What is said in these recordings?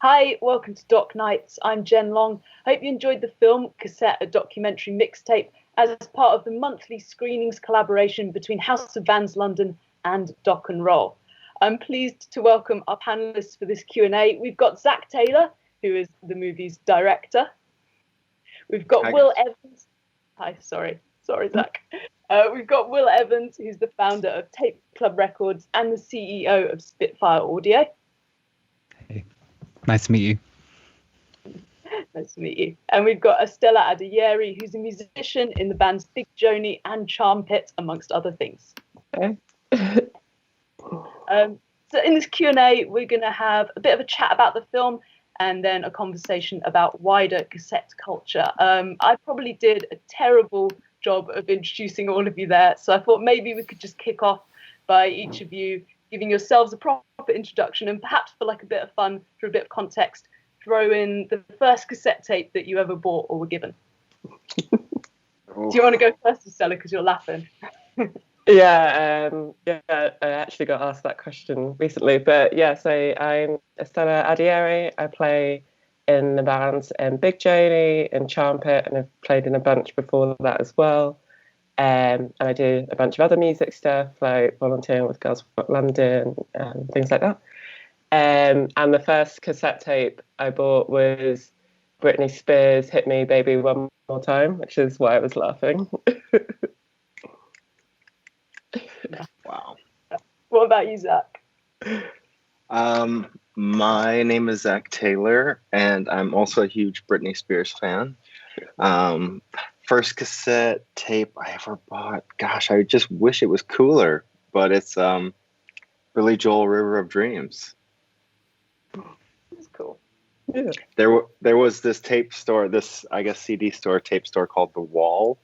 Hi, welcome to Doc Nights. I'm Jen Long. Hope you enjoyed the film Cassette, a documentary mixtape, as part of the monthly screenings collaboration between House of Bands London and Doc and Roll. I'm pleased to welcome our panelists for this Q&A. We've got Zack Taylor, who is the movie's director. We've got Hi, Will guys. Evans. Hi, sorry, Zack. We've got Will Evans, who's the founder of Tape Club Records and the CEO of Spitfire Audio. Hey, nice to meet you. Nice to meet you. And we've got Estella Adeyeri, who's a musician in the bands Big Joni and Charm Pit, amongst other things. Okay. So in this Q&A, we're going to have a bit of a chat about the film and then a conversation about wider cassette culture. I probably did a terrible job of introducing all of you there, so I thought maybe we could just kick off by each of you giving yourselves a proper introduction, and perhaps for like a bit of fun, for a bit of context, throw in the first cassette tape that you ever bought or were given. Do you want to go first, Estella, because you're laughing? Yeah, I actually got asked that question recently. But yeah, so I'm Estella Adeyeri. I play in the bands Big Joni and Charm Pit, and I've played in a bunch before that as well. And I do a bunch of other music stuff, like volunteering with Girls Rock London and things like that. And the first cassette tape I bought was Britney Spears' Hit Me Baby One More Time, which is why I was laughing. Wow. What about you, Zack? My name is Zack Taylor, and I'm also a huge Britney Spears fan. First cassette tape I ever bought, gosh, I just wish it was cooler, but it's Billy Joel, River of Dreams. That's cool. Yeah. There was this tape store, this, I guess, CD store, tape store called The Wall,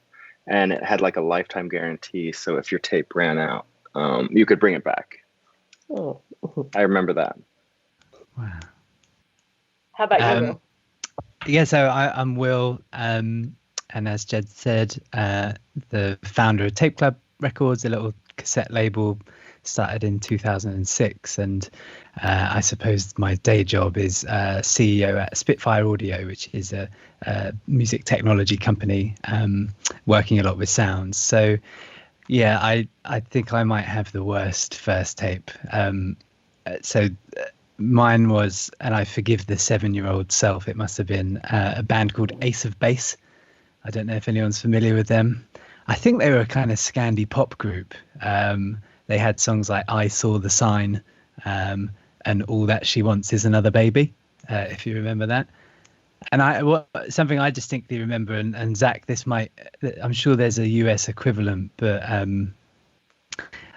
and it had like a lifetime guarantee, so if your tape ran out, you could bring it back. Oh. I remember that. Wow. How about you, Will? Yeah, so I'm Will, and as Jed said, the founder of Tape Club Records, a little cassette label, started in 2006, and I suppose my day job is CEO at Spitfire Audio, which is a music technology company working a lot with sounds. So yeah, I think I might have the worst first tape. So mine was, and I forgive the 7-year-old self, it must have been a band called Ace of Base. I don't know if anyone's familiar with them. I think they were a kind of Scandi pop group. They had songs like I Saw the Sign and All That She Wants Is Another Baby, if you remember that. And something I distinctly remember, and Zack, I'm sure there's a US equivalent, but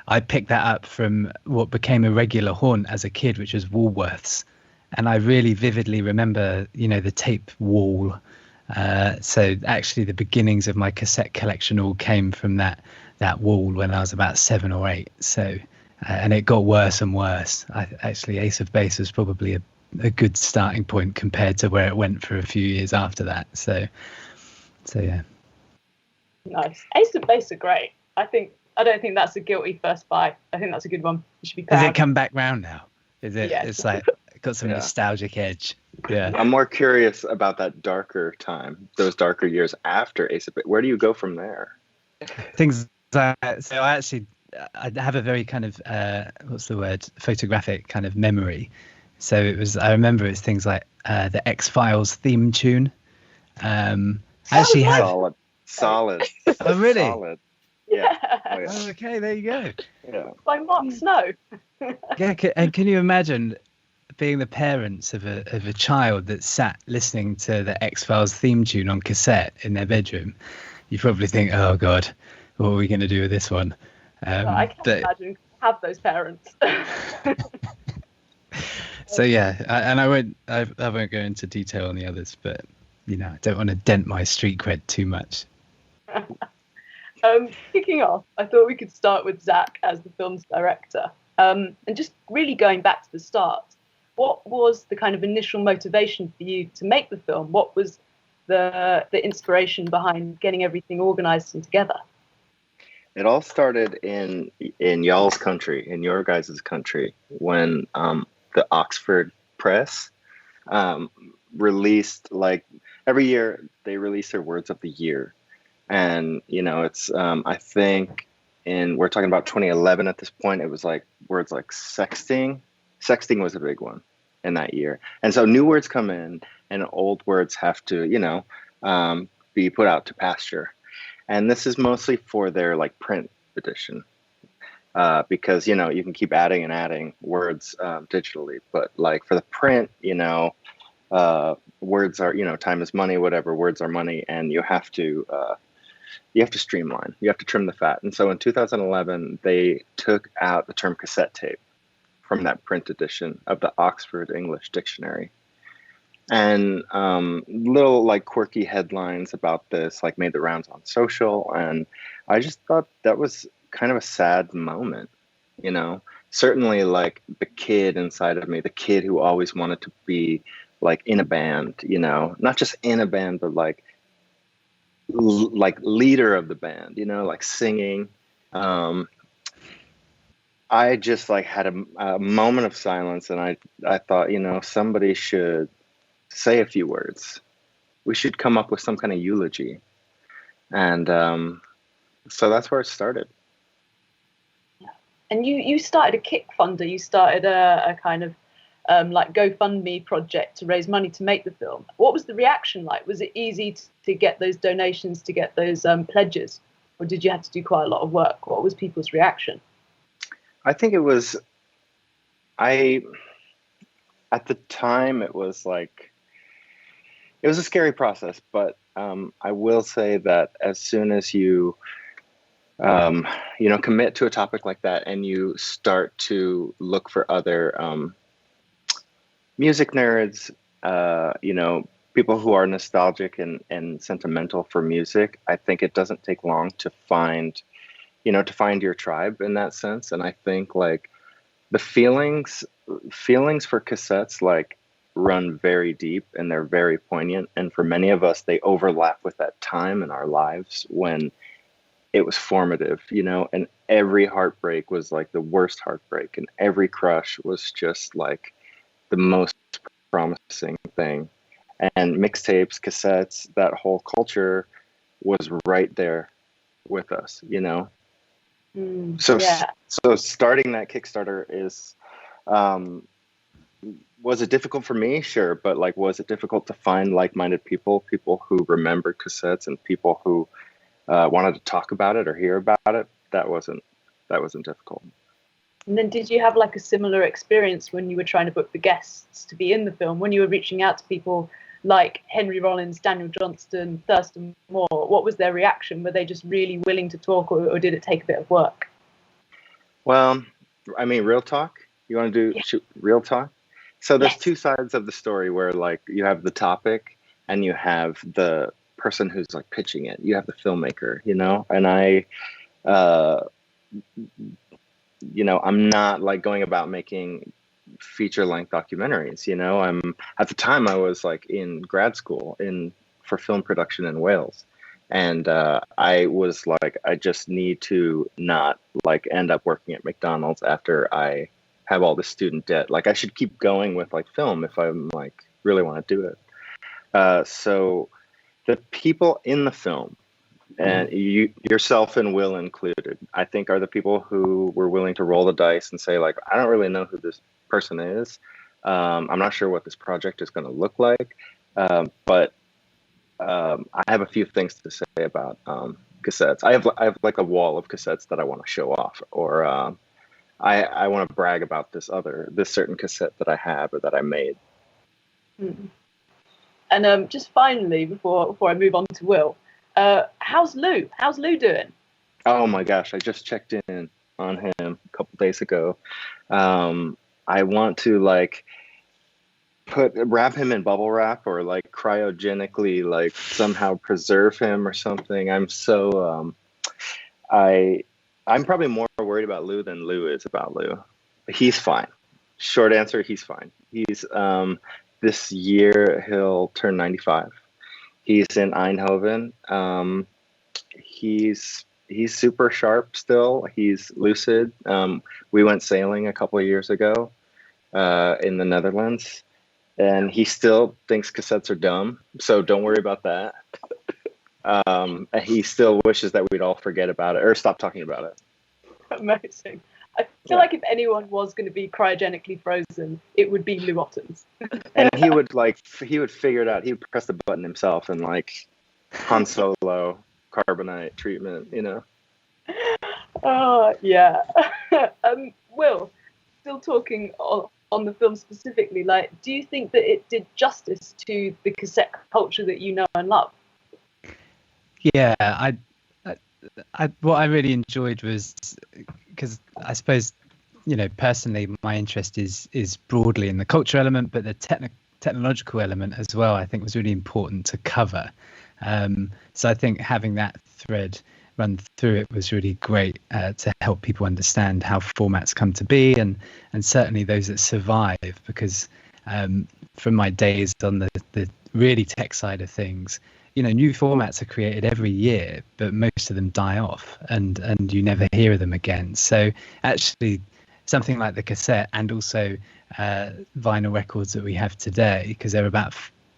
I picked that up from what became a regular haunt as a kid, which was Woolworths. And I really vividly remember, the tape wall. So actually the beginnings of my cassette collection all came from that wall when I was about 7 or 8. So, and it got worse and worse. Actually, Ace of Base was probably a good starting point compared to where it went for a few years after that. So yeah. Nice. Ace of Base are great. I don't think that's a guilty first buy. I think that's a good one. You should be proud. Has it come back round now? Is it? Yeah. It's like got some nostalgic edge. Yeah. I'm more curious about that darker time, those darker years after Ace of Base. Where do you go from there? Things like, so I have a very kind of photographic kind of memory. So I remember it's things like the X-Files theme tune. Actually had solid. Oh really? Solid. Yeah. Oh, yeah. Oh, okay, there you go. Yeah. By Mark Snow. Yeah, and can you imagine being the parents of a child that sat listening to the X-Files theme tune on cassette in their bedroom? You probably think, oh God, what are we going to do with this one? I can't imagine have those parents. So yeah, I won't go into detail on the others, but I don't want to dent my street cred too much. Kicking off, I thought we could start with Zack as the film's director, and just really going back to the start. What was the kind of initial motivation for you to make the film? What was the inspiration behind getting everything organized and together? It all started in y'all's country, in your guys' country, when the Oxford Press released, like, every year they release their words of the year. And, it's, I think we're talking about 2011 at this point, it was like words like sexting. Sexting was a big one in that year. And so new words come in and old words have to, be put out to pasture. And this is mostly for their like print edition. Because, you can keep adding and adding words digitally. But like for the print, words are, time is money, whatever, words are money. And you have to streamline, you have to trim the fat. And so in 2011, they took out the term cassette tape from that print edition of the Oxford English Dictionary. And little like quirky headlines about this like made the rounds on social. And I just thought that was kind of a sad moment, certainly like the kid inside of me, the kid who always wanted to be like in a band, not just in a band, but like leader of the band, like singing. I just like had a moment of silence, and I thought, somebody should say a few words. We should come up with some kind of eulogy. And so that's where it started. And you started a kickfunder. You started a kind of like GoFundMe project to raise money to make the film. What was the reaction like? Was it easy to get those donations, to get those pledges? Or did you have to do quite a lot of work? What was people's reaction? I think it was, at the time, it was a scary process, but I will say that as soon as you, commit to a topic like that and you start to look for other music nerds, people who are nostalgic and sentimental for music, I think it doesn't take long to find your tribe in that sense. And I think like the feelings for cassettes like run very deep and they're very poignant. And for many of us, they overlap with that time in our lives when it was formative, and every heartbreak was like the worst heartbreak, and every crush was just like the most promising thing. And mixtapes, cassettes, that whole culture was right there with us, So starting that Kickstarter is, was it difficult for me? Sure. But like, was it difficult to find like-minded people who remembered cassettes and people who wanted to talk about it or hear about it? That wasn't difficult. And then did you have like a similar experience when you were trying to book the guests to be in the film, when you were reaching out to people like Henry Rollins, Daniel Johnston, Thurston Moore? What was their reaction? Were they just really willing to talk, or did it take a bit of work? Well, I mean, real talk. You want to do real talk? So there's two sides of the story where like you have the topic and you have the person who's like pitching it. You have the filmmaker, and I'm not like going about making feature-length documentaries. I'm at the time I was like in grad school for film production in Wales, and I was like, I just need to not like end up working at McDonald's after I have all this student debt. Like I should keep going with like film if I'm like really want to do it. So the people in the film, and yourself and Will included, I think are the people who were willing to roll the dice and say like, I don't really know who this person is. I'm not sure what this project is going to look like. But I have a few things to say about cassettes. I have like a wall of cassettes that I want to show off, or I want to brag about this certain cassette that I have or that I made. Mm. And just finally, before I move on to Will, how's Lou? How's Lou doing? Oh my gosh, I just checked in on him a couple days ago. I want to like wrap him in bubble wrap or like cryogenically like somehow preserve him or something. I'm so I'm probably more worried about Lou than Lou is about Lou. He's fine. Short answer, he's fine. He's this year he'll turn 95. He's in Eindhoven. He's super sharp still. He's lucid. We went sailing a couple of years ago in the Netherlands. and he still thinks cassettes are dumb. So don't worry about that. And he still wishes that we'd all forget about it or stop talking about it. Amazing. I feel like if anyone was going to be cryogenically frozen, it would be Lou Ottens. And he would figure it out. He would press the button himself and like Han Solo carbonite treatment, you know. Oh yeah. Will, still talking on the film specifically, like, do you think that it did justice to the cassette culture that you know and love? Yeah, what I really enjoyed was, because I suppose, you know, personally my interest is broadly in the culture element, but the technological element as well I think was really important to cover. So I think having that thread run through it was really great to help people understand how formats come to be, and certainly those that survive, because from my days on the really tech side of things, you know, new formats are created every year, but most of them die off and you never hear of them again. So actually something like the cassette, and also vinyl records that we have today, because there are about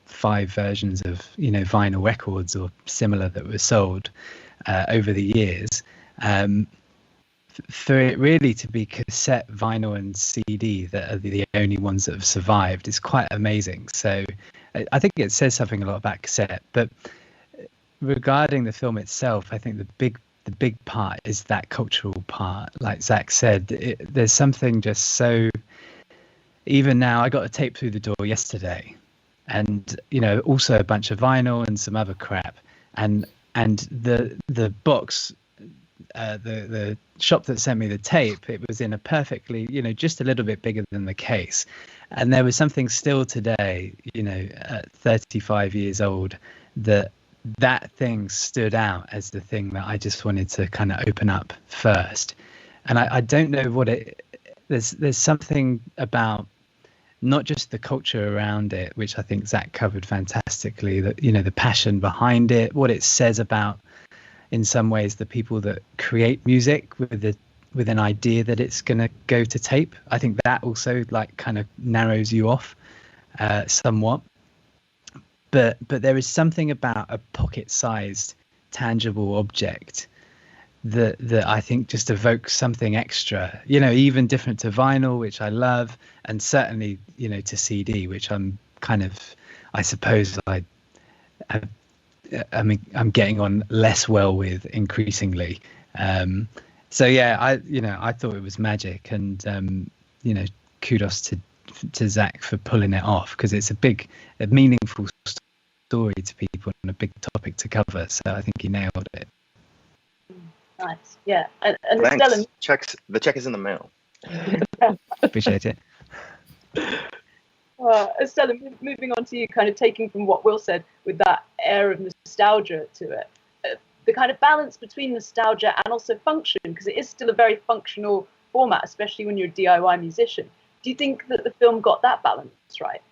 5 versions of, you know, vinyl records or similar that were sold over the years, for it really to be cassette, vinyl and CD that are the only ones that have survived is quite amazing. So I think it says something a lot about cassette. But regarding the film itself, I think the big part is that cultural part. Like Zack said, there's something just so, even now, I got a tape through the door yesterday, and, you know, also a bunch of vinyl and some other crap, and the box, the shop that sent me the tape, it was in a perfectly, you know, just a little bit bigger than the case, and there was something still today, you know, at 35 years old, that thing stood out as the thing that I just wanted to kind of open up first. And I don't know what there's something about not just the culture around it, which I think Zack covered fantastically, that, you know, the passion behind it, what it says about, in some ways, the people that create music with an idea that it's going to go to tape. I think that also like kind of narrows you off somewhat. But there is something about a pocket-sized, tangible object that I think just evokes something extra, you know, even different to vinyl, which I love, and certainly, you know, to CD, which I'm kind of, I suppose I mean, I'm getting on less well with increasingly. So yeah, I thought it was magic, and you know, kudos to Zack for pulling it off, because it's a meaningful story to people and a big topic to cover. So I think he nailed it. Nice, yeah. And Thanks. Estella, The check is in the mail. Appreciate it. Estella, moving on to you, kind of taking from what Will said with that air of nostalgia to it, the kind of balance between nostalgia and also function, because it is still a very functional format, especially when you're a DIY musician. Do you think that the film got that balance right?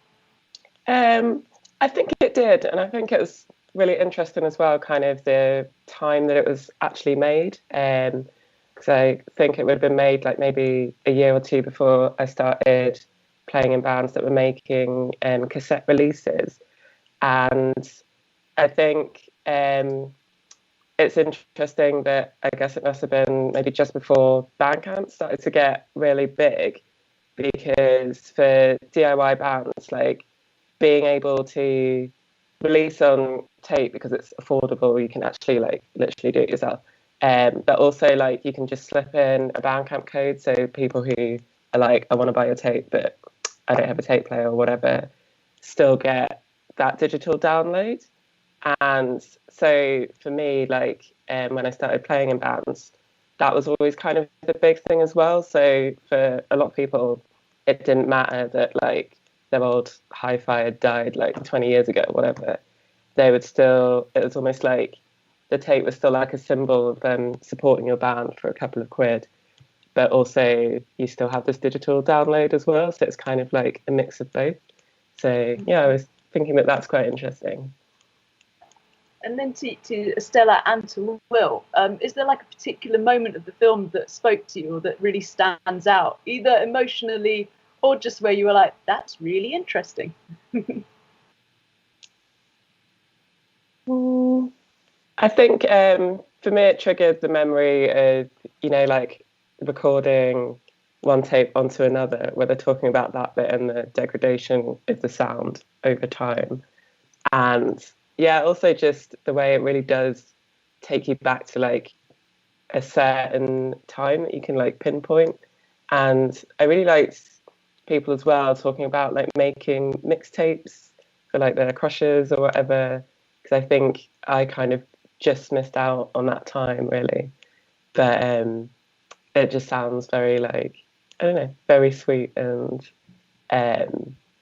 I think it did, and I think it was really interesting as well, kind of the time that it was actually made, because I think it would have been made like maybe a year or two before I started playing in bands that were making cassette releases. And I think it's interesting that I guess it must have been maybe just before Bandcamp started to get really big, because for DIY bands, like, being able to release on tape because it's affordable, you can actually like literally do it yourself, but also like you can just slip in a Bandcamp code, so people who are like, I want to buy your tape but I don't have a tape player or whatever, still get that digital download. And so for me, like, when I started playing in bands, that was always kind of the big thing as well. So for a lot of people, it didn't matter that like their old hi-fi had died like 20 years ago or whatever. They would still, it was almost like the tape was still like a symbol of them supporting your band for a couple of quid, but also you still have this digital download as well. So it's kind of like a mix of both. So yeah, I was thinking that that's quite interesting. And then to Estella and to Will, is there like a particular moment of the film that spoke to you or that really stands out, either emotionally or just where you were like, that's really interesting? I think for me, it triggered the memory of, like recording one tape onto another, where they're talking about that bit and the degradation of the sound over time. And yeah, also just the way it really does take you back to like a certain time that you can like pinpoint. And I really liked people as well talking about like making mixtapes for like their crushes or whatever, because I think I kind of just missed out on that time really. But it just sounds very like, I don't know, very sweet. And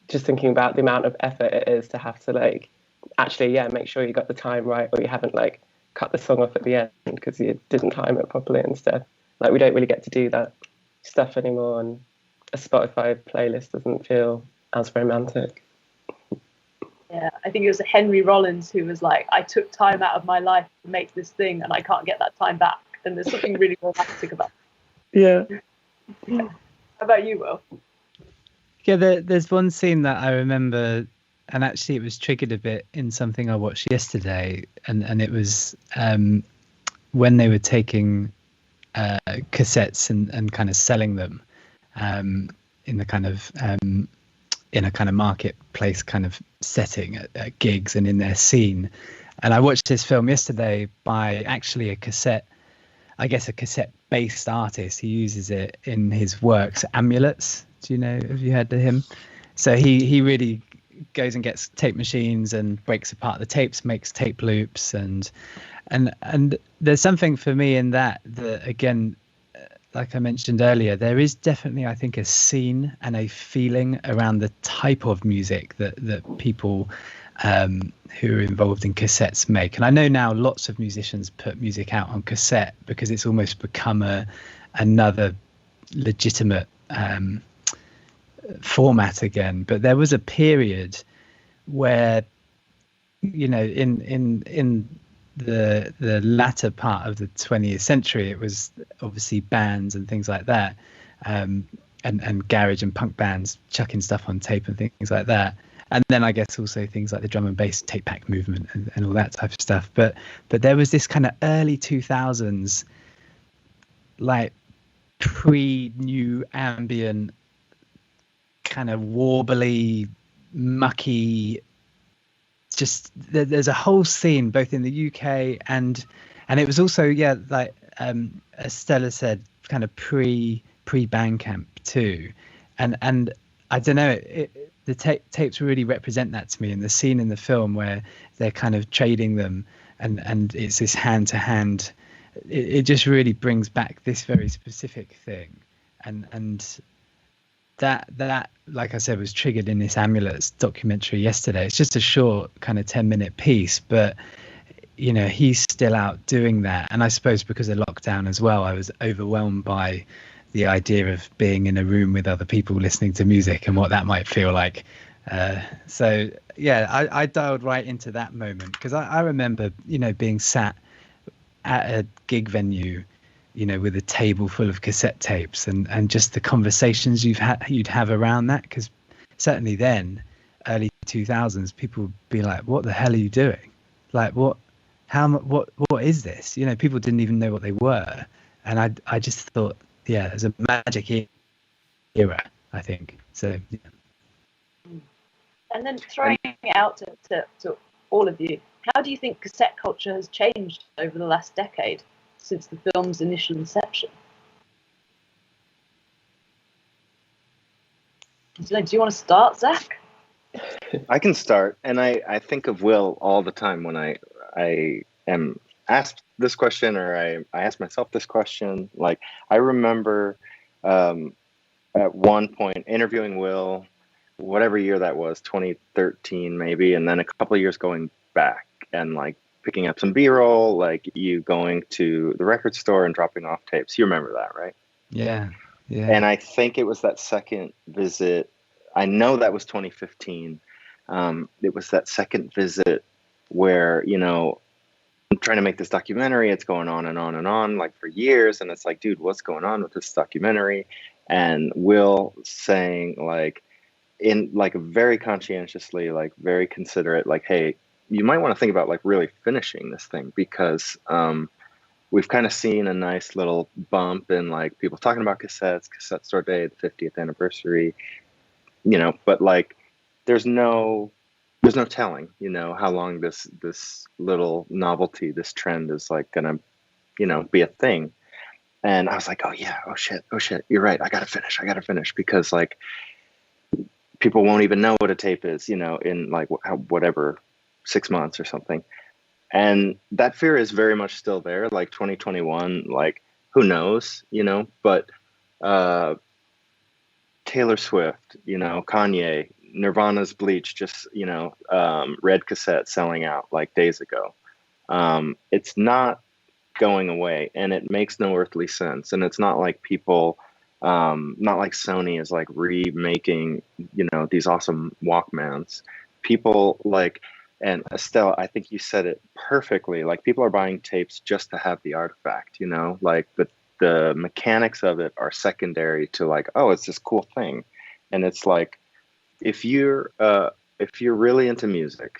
just thinking about the amount of effort it is to have to like actually, yeah, make sure you got the time right, or you haven't like cut the song off at the end because you didn't time it properly and stuff. Like we don't really get to do that stuff anymore, and a Spotify playlist doesn't feel as romantic. Yeah, I think it was Henry Rollins who was like, I took time out of my life to make this thing and I can't get that time back. And there's something really romantic about it. Yeah. How about you, Will? Yeah, there's one scene that I remember, and actually it was triggered a bit in something I watched yesterday, and it was when they were taking cassettes and kind of selling them in the kind of in a kind of marketplace kind of setting at gigs and in their scene. And I watched this film yesterday by actually a cassette based artist. He uses it in his works, Amulets. Do you know, have you heard of him? So he really goes and gets tape machines and breaks apart the tapes, makes tape loops, and there's something for me in that again, like I mentioned earlier, there is definitely, I think, a scene and a feeling around the type of music that people who are involved in cassettes make. And I know now lots of musicians put music out on cassette because it's almost become another legitimate format again. But there was a period where, in the latter part of the 20th century, it was obviously bands and things like that, and garage and punk bands chucking stuff on tape and things like that. And then I guess also things like the drum and bass tape pack movement and all that type of stuff. But there was this kind of early 2000s, like pre-new ambient, kind of warbly, mucky, just there's a whole scene both in the UK and it was also, yeah, like Estella said, kind of pre Bandcamp too. And I don't know, the tapes really represent that to me, and the scene in the film where they're kind of trading them and it's this hand to hand, it just really brings back this very specific thing. And that like I said was triggered in this Amulets documentary yesterday. It's just a short kind of 10-minute piece, but he's still out doing that. And I suppose because of lockdown as well, I was overwhelmed by the idea of being in a room with other people listening to music and what that might feel like. So yeah, I dialed right into that moment because I remember being sat at a gig venue with a table full of cassette tapes and just the conversations you'd have around that, because certainly then, early 2000s, people would be like, what the hell are you doing? Like, what is this? People didn't even know what they were. And I just thought, yeah, there's a magic era, I think. So, yeah. And then throwing it out to all of you, how do you think cassette culture has changed over the last decade since the film's initial inception? Do you want to start, Zach? I can start, and I think of Will all the time when I am asked this question, or I ask myself this question. Like, I remember at one point interviewing Will, whatever year that was, 2013 maybe, and then a couple of years going back and like picking up some B-roll, like you going to the record store and dropping off tapes. You remember that, right? Yeah. And I think it was that second visit. I know that was 2015. It was that second visit where, I'm trying to make this documentary. It's going on and on and on, like for years. And it's like, dude, what's going on with this documentary? and Will saying like, in like very conscientiously, like very considerate, like, hey, you might want to think about like really finishing this thing, because we've kind of seen a nice little bump in like people talking about cassettes, Cassette Store Day, the 50th anniversary, you know, but like there's no telling, you know, how long this little novelty, this trend is like gonna, you know, be a thing. And I was like, oh yeah, oh shit, you're right, I gotta finish, because like people won't even know what a tape is, you know, in like whatever 6 months or something. And that fear is very much still there. Like 2021, like who knows, you know, but Taylor Swift, you know, Kanye, Nirvana's Bleach, just, you know, red cassette selling out like days ago. It's not going away, and it makes no earthly sense. And it's not like people, not like Sony is like remaking, you know, these awesome Walkmans. People like, and Estelle, I think you said it perfectly. Like people are buying tapes just to have the artifact, you know, like the mechanics of it are secondary to like, oh, it's this cool thing. And it's like, if you're really into music,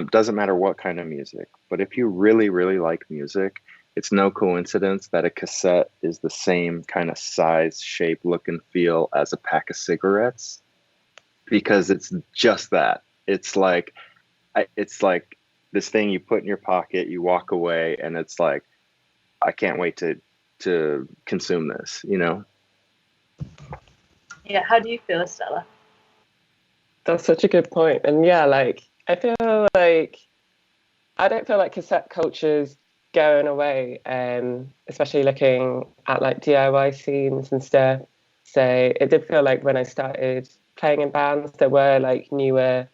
doesn't matter what kind of music, but if you really, really like music, it's no coincidence that a cassette is the same kind of size, shape, look, and feel as a pack of cigarettes, because it's just that. It's like this thing you put in your pocket, you walk away, and it's like, I can't wait to consume this, you know? Yeah, how do you feel, Estella? That's such a good point. And yeah, like, I feel like, I don't feel like cassette culture's going away, especially looking at like DIY scenes and stuff. So it did feel like when I started playing in bands, there were like newer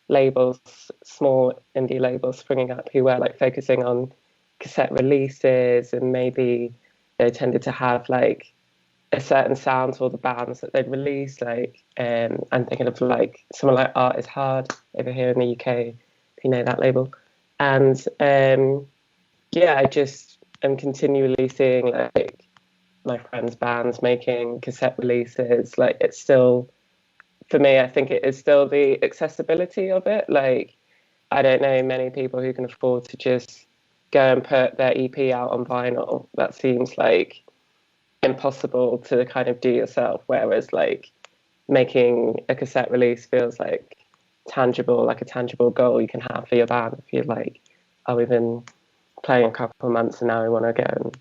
labels, small indie labels springing up who were like focusing on cassette releases, and maybe they tended to have like a certain sound for the bands that they'd release. Like I'm thinking of like someone like Art Is Hard over here in the UK, if you know that label. And yeah, I just am continually seeing like my friends' bands making cassette releases. Like it's still, for me, I think it is still the accessibility of it. Like I don't know many people who can afford to just go and put their EP out on vinyl. That seems like impossible to kind of do yourself, whereas like making a cassette release feels like tangible, like a tangible goal you can have for your band. If you're like, oh, we've been playing a couple of months and now we want to go and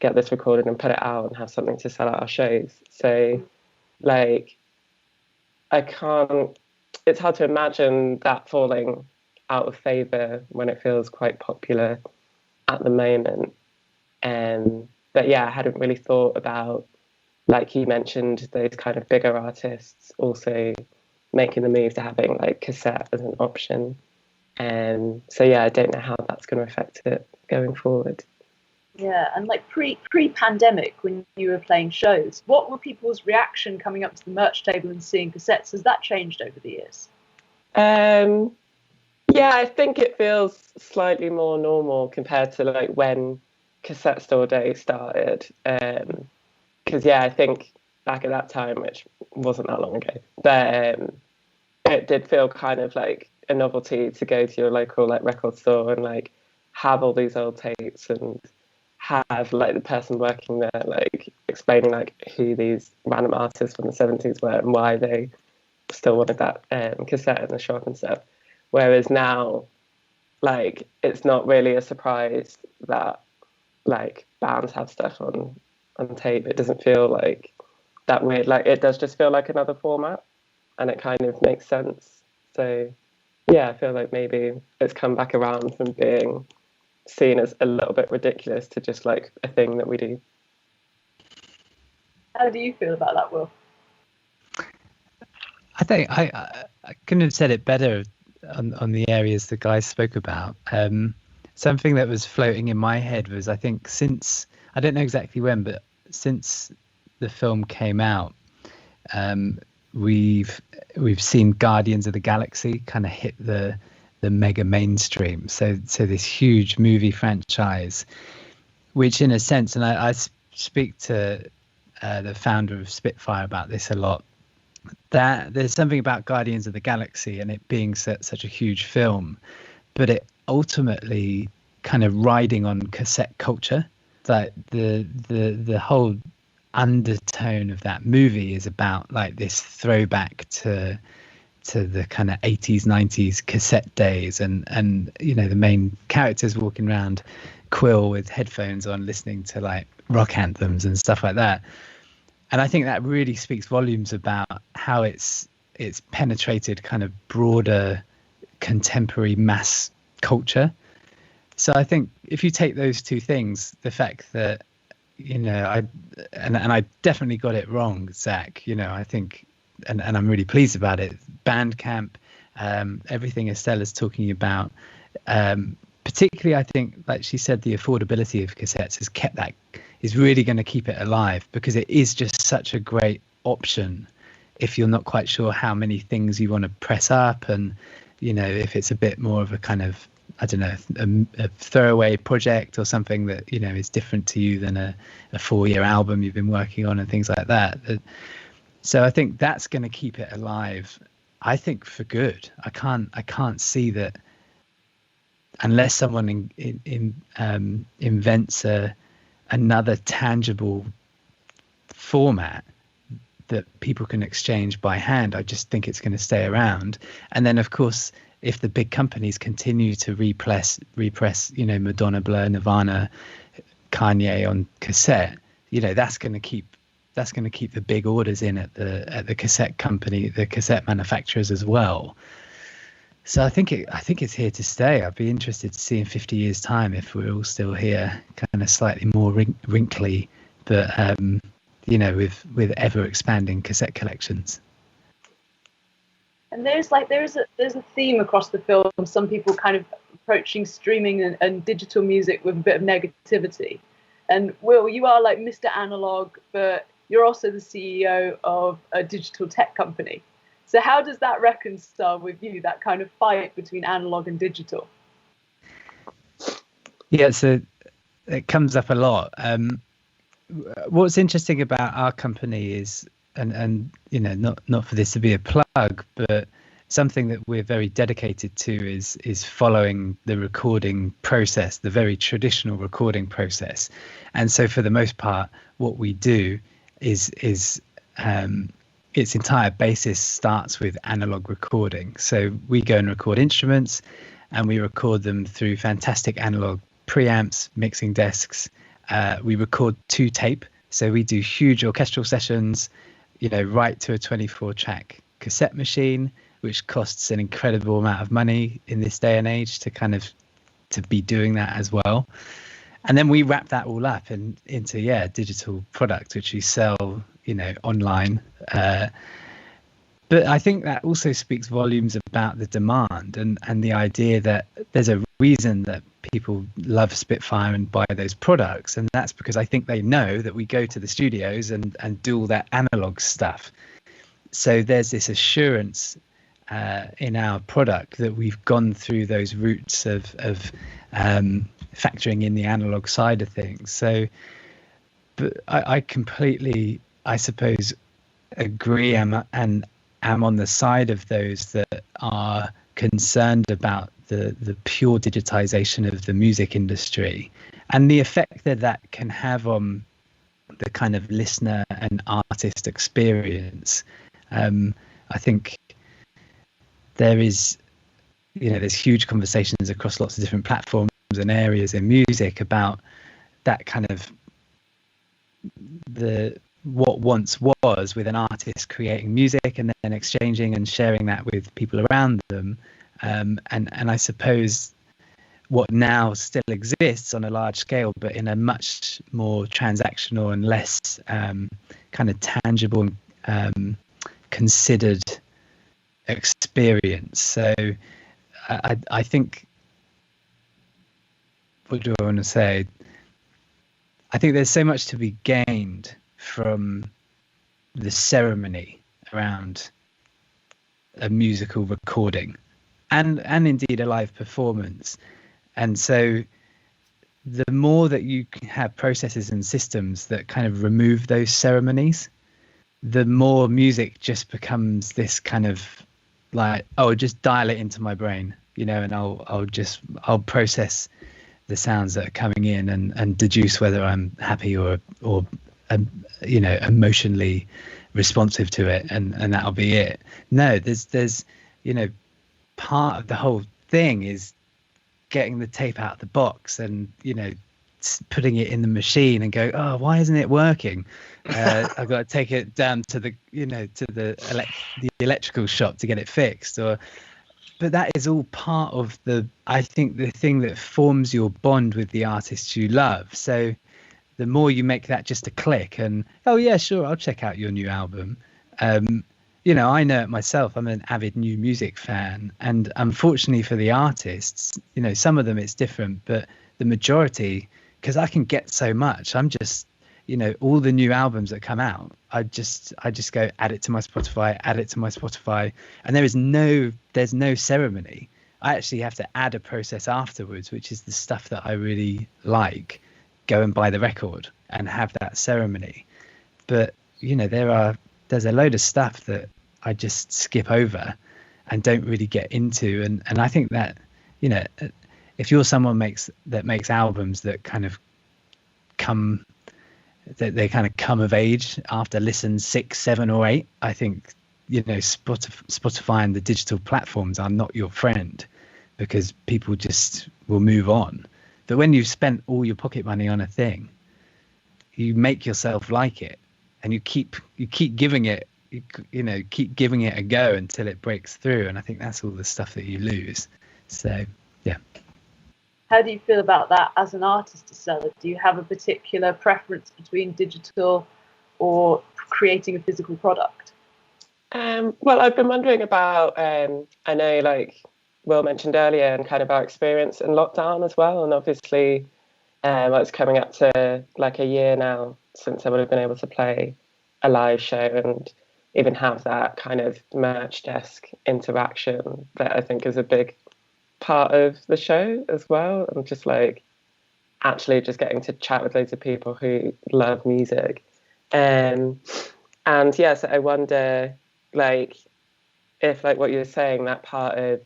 get this recorded and put it out and have something to sell at our shows. So like it's hard to imagine that falling out of favor when it feels quite popular at the moment. But yeah, I hadn't really thought about, like you mentioned, those kind of bigger artists also making the move to having like cassette as an option. So yeah, I don't know how that's going to affect it going forward. Yeah, and like pre-pandemic, when you were playing shows, what were people's reaction coming up to the merch table and seeing cassettes? Has that changed over the years? Yeah, I think it feels slightly more normal compared to like when Cassette Store Day started. Because yeah, I think back at that time, which wasn't that long ago, but it did feel kind of like a novelty to go to your local like record store and like have all these old tapes and have like the person working there like explaining like who these random artists from the 70s were and why they still wanted that cassette in the shop and stuff. Whereas now, like, it's not really a surprise that like bands have stuff on tape. It doesn't feel like that weird. Like, it does just feel like another format, and it kind of makes sense. So yeah, I feel like maybe it's come back around from being seen as a little bit ridiculous to just like a thing that we do. How do you feel about that, Will? I think I couldn't have said it better on the areas the guys spoke about. Something that was floating in my head was, I think since, I don't know exactly when, but since the film came out, we've seen Guardians of the Galaxy kind of hit the mega mainstream. So this huge movie franchise, which in a sense, and I speak to the founder of Spitfire, about this a lot, that there's something about Guardians of the Galaxy and it being such a huge film, but it ultimately kind of riding on cassette culture. That the whole undertone of that movie is about like this throwback to the kind of 80s 90s cassette days, and you know, the main characters walking around Quill with headphones on listening to like rock anthems and stuff like that. And I think that really speaks volumes about how it's penetrated kind of broader contemporary mass culture. So I think if you take those two things, the fact that, you know, I definitely got it wrong, Zach, you know, I think, and I'm really pleased about it. Bandcamp, everything Estella's talking about, particularly, I think, like she said, the affordability of cassettes is really going to keep it alive, because it is just such a great option if you're not quite sure how many things you want to press up, and, you know, if it's a bit more of a kind of, I don't know, a throwaway project or something that, you know, is different to you than a 4-year album you've been working on and things like that. So I think that's going to keep it alive, I think, for good. I can't see that unless someone invents another tangible format that people can exchange by hand. I just think it's going to stay around. And then, of course, if the big companies continue to repress, you know, Madonna, Blur, Nirvana, Kanye on cassette, you know, that's going to keep the big orders in at the cassette company, the cassette manufacturers as well. So I think it's here to stay. I'd be interested to see in 50 years' time if we're all still here, kind of slightly more wrinkly, but you know, with ever expanding cassette collections. And there's a theme across the film. Some people kind of approaching streaming and digital music with a bit of negativity. And Will, you are like Mr. Analog, but you're also the CEO of a digital tech company. So how does that reconcile with you, that kind of fight between analog and digital? Yeah, so it comes up a lot. What's interesting about our company is, and you know, not for this to be a plug, but something that we're very dedicated to is following the recording process, the very traditional recording process. And so for the most part, what we do is its entire basis starts with analog recording. So we go and record instruments, and we record them through fantastic analog preamps, mixing desks. We record to tape, so we do huge orchestral sessions, you know, right to a 24-track cassette machine, which costs an incredible amount of money in this day and age to be doing that as well. And then we wrap that all up into digital product, which we sell, you know, online. But I think that also speaks volumes about the demand and the idea that there's a reason that people love Spitfire and buy those products. And that's because I think they know that we go to the studios and do all that analog stuff. So there's this assurance in our product that we've gone through those routes of factoring in the analog side of things. So, but I completely, I suppose, agree and am on the side of those that are concerned about the pure digitization of the music industry and the effect that can have on the kind of listener and artist experience. I think there's huge conversations across lots of different platforms and areas in music about that kind of what once was with an artist creating music and then exchanging and sharing that with people around them. And I suppose what now still exists on a large scale, but in a much more transactional and less kind of tangible and considered experience. So I think, what do I want to say? I think there's so much to be gained from the ceremony around a musical recording and indeed a live performance. And so the more that you have processes and systems that kind of remove those ceremonies, the more music just becomes this kind of like, oh, just dial it into my brain, and I'll process the sounds that are coming in and deduce whether I'm happy or emotionally responsive to it, and that'll be it. No, there's part of the whole thing is getting the tape out of the box and putting it in the machine and go, oh, why isn't it working? I've got to take it down to the the electrical shop to get it fixed. But that is all part of I think the thing that forms your bond with the artist you love. So the more you make that just a click and, oh yeah, sure, I'll check out your new album. I know it myself. I'm an avid new music fan, and unfortunately for the artists, some of them it's different, but the majority, because I can get so much, I'm just, all the new albums that come out, I just go add it to my Spotify, and there's no ceremony. I actually have to add a process afterwards, which is the stuff that I really like. Go and buy the record and have that ceremony. But there's a load of stuff that I just skip over and don't really get into, and I think that if you're someone that makes albums that kind of come of age after listen 6, 7 or 8, I think Spotify and the digital platforms are not your friend, because people just will move on. But when you've spent all your pocket money on a thing, you make yourself like it, and you keep giving it, keep giving it a go until it breaks through. And I think that's all the stuff that you lose. So, yeah. How do you feel about that as an artist, Estella? Do you have a particular preference between digital or creating a physical product? Well, I've been wondering about, I know like Will mentioned earlier, and kind of our experience in lockdown as well. And obviously, it's coming up to like a year now since I would have been able to play a live show and even have that kind of merch desk interaction that I think is a big part of the show as well. And just like actually just getting to chat with loads of people who love music. And yes, I wonder like if like what you were saying, that part of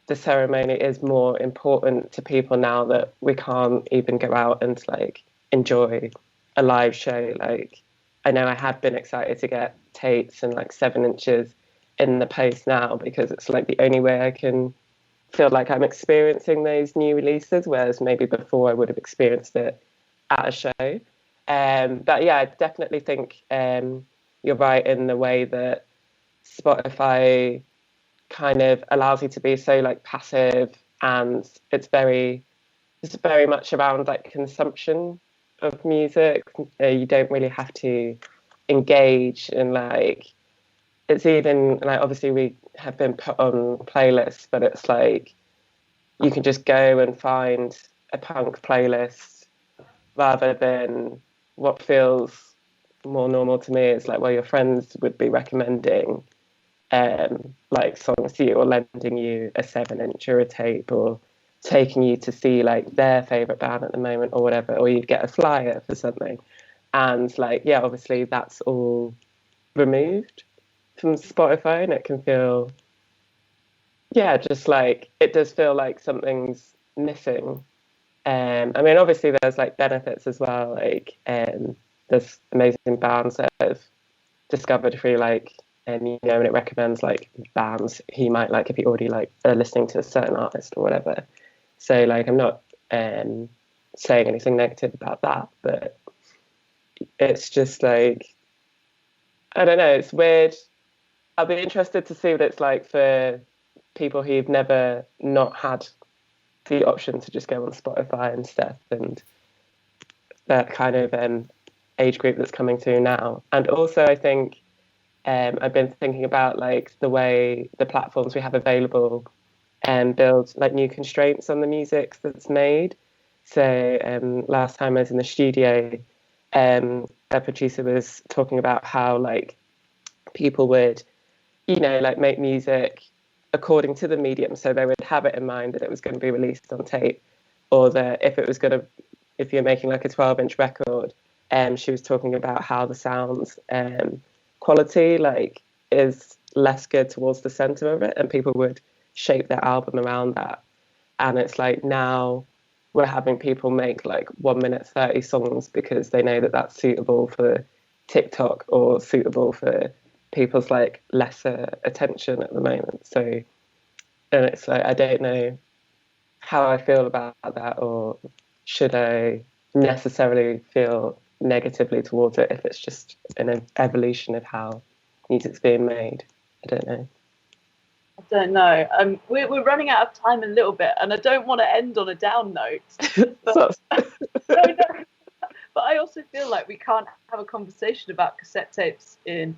the ceremony is more important to people now that we can't even go out and like enjoy a live show. Like I know I have been excited to get tapes and like 7 inches in the post now, because it's like the only way I can feel like I'm experiencing those new releases, whereas maybe before I would have experienced it at a show. But yeah, I definitely think you're right in the way that Spotify kind of allows you to be so like passive, and it's very much around like consumption of music. You don't really have to engage in like, it's even like, obviously we have been put on playlists, but it's like you can just go and find a punk playlist, rather than what feels more normal to me is like where your friends would be recommending like songs to you, or lending you a 7-inch or a tape, or taking you to see like their favorite band at the moment or whatever, or you'd get a flyer for something. And like, yeah, obviously that's all removed from Spotify, and it can feel, yeah, just like, it does feel like something's missing. I mean, obviously there's like benefits as well, like there's amazing bands that I've discovered through like, and and it recommends like bands he might like if you already like are listening to a certain artist or whatever. So like, I'm not saying anything negative about that, but it's just like, I don't know, it's weird. I'll be interested to see what it's like for people who've never not had the option to just go on Spotify and stuff, and that kind of age group that's coming through now. And also I think I've been thinking about like the way the platforms we have available build like new constraints on the music that's made. So last time I was in the studio, a producer was talking about how like people would, like make music according to the medium. So they would have it in mind that it was going to be released on tape, or that if you're making like a 12-inch record, she was talking about how the sounds quality like is less good towards the center of it, and people would shape their album around that. And it's like now we're having people make like 1 minute 30 songs because they know that that's suitable for TikTok or suitable for people's like lesser attention at the moment. So, and it's like, I don't know how I feel about that, or should I necessarily feel negatively towards it if it's just an evolution of how music's being made. I don't know. I don't know. We're running out of time a little bit, and I don't want to end on a down note. But, no. But I also feel like we can't have a conversation about cassette tapes in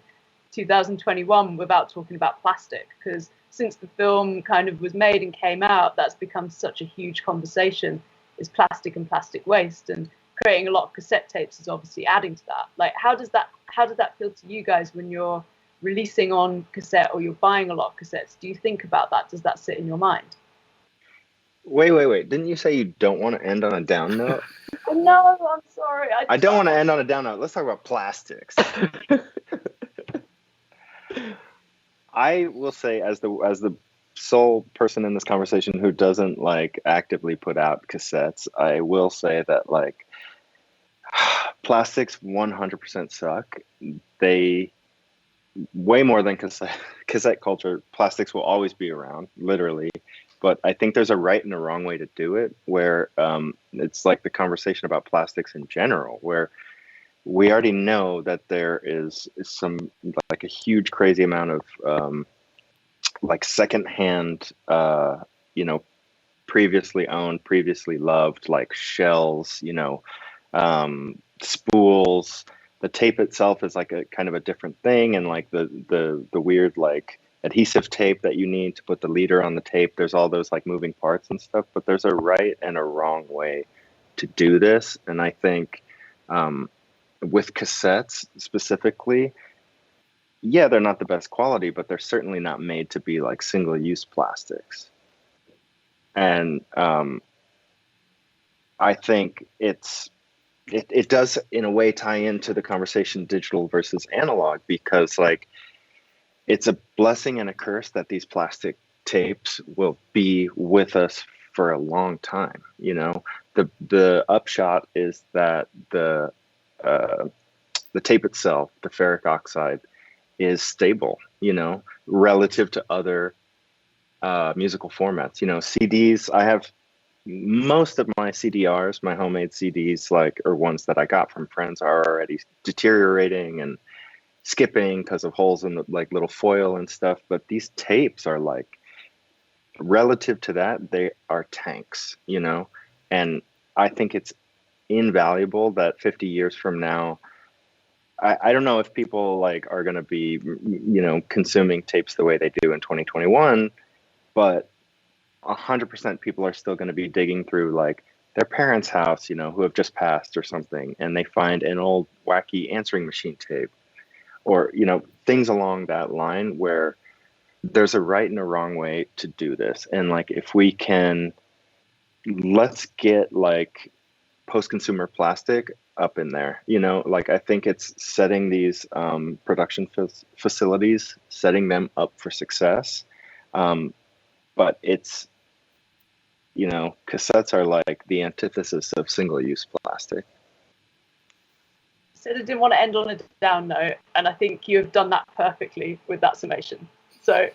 2021 without talking about plastic, because since the film kind of was made and came out, that's become such a huge conversation, is plastic and plastic waste, and creating a lot of cassette tapes is obviously adding to that. Like, how does that feel to you guys when you're releasing on cassette or you're buying a lot of cassettes? Do you think about that? Does that sit in your mind? Wait. Didn't you say you don't want to end on a down note? No, I'm sorry. I don't want to end on a down note. Let's talk about plastics. I will say, as the sole person in this conversation who doesn't like actively put out cassettes, I will say that like plastics 100% suck. They way more than cassette culture. Plastics will always be around, literally. But I think there's a right and a wrong way to do it, where it's like the conversation about plastics in general, where we already know that there is some like a huge crazy amount of like secondhand, previously owned, previously loved, like shells, spools. The tape itself is like a kind of a different thing, and like the weird like adhesive tape that you need to put the leader on the tape. There's all those like moving parts and stuff, but there's a right and a wrong way to do this, and I think with cassettes specifically, yeah, they're not the best quality, but they're certainly not made to be like single-use plastics. And I think it does in a way tie into the conversation digital versus analog, because like it's a blessing and a curse that these plastic tapes will be with us for a long time. The upshot is that the tape itself, the ferric oxide, is stable, relative to other musical formats. CDs, I have most of my CDRs, my homemade CDs, or ones that I got from friends, are already deteriorating and skipping because of holes in the like little foil and stuff. But these tapes are like, relative to that, they are tanks, and I think it's invaluable that 50 years from now, I don't know if people like are going to be, consuming tapes the way they do in 2021, but 100% people are still going to be digging through like their parents' house, who have just passed or something, and they find an old wacky answering machine tape, or, things along that line, where there's a right and a wrong way to do this. And like, if we can, let's get like post-consumer plastic up in there, like I think it's setting these production facilities, setting them up for success. But it's, cassettes are like the antithesis of single-use plastic. Said I didn't want to end on a down note, and I think you have done that perfectly with that summation. So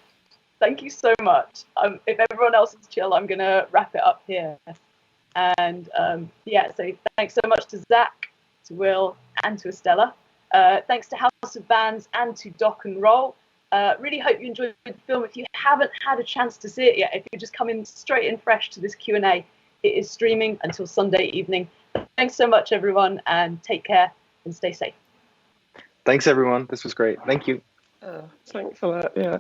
thank you so much. If everyone else is chill, I'm going to wrap it up here. And so thanks so much to Zack, to Will, and to Estella. Thanks to House of Bands and to Doc and Roll. Really hope you enjoyed the film. If you haven't had a chance to see it yet, if you're just coming straight in fresh to this Q&A, it is streaming until Sunday evening. Thanks so much, everyone, and take care and stay safe. Thanks, everyone. This was great. Thank you. Thanks for that. Yeah.